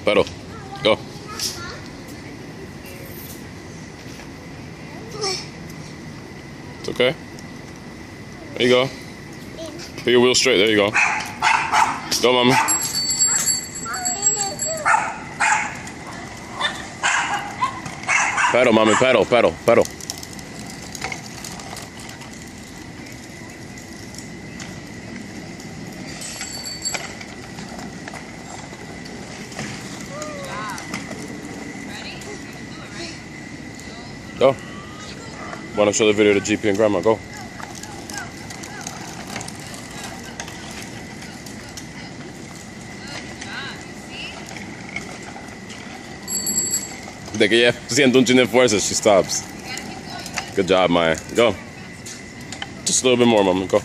Pedal. Go. It's okay. There you go. Put your wheel straight. There you go. Go, Mama. Pedal, Mommy. Pedal, pedal, pedal. Go. Want to show the video to GP and Grandma? Go. De que ella siente un chin de fuerza, she stops. Good job, Maya. Go. Just a little bit more, Mama. Go.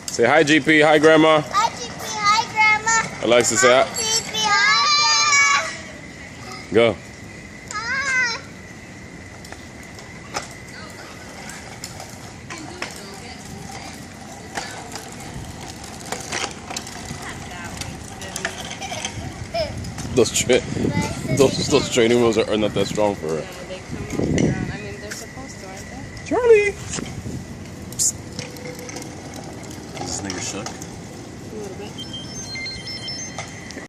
Say hi, GP. Hi, Grandma. Hi, GP. Hi, Grandma. Alexa, say hi. GP. Hi, Grandma. Go. Hi. Those training wheels are not that strong for her. Yeah, they come around. I mean, they're supposed to, aren't they? Charlie.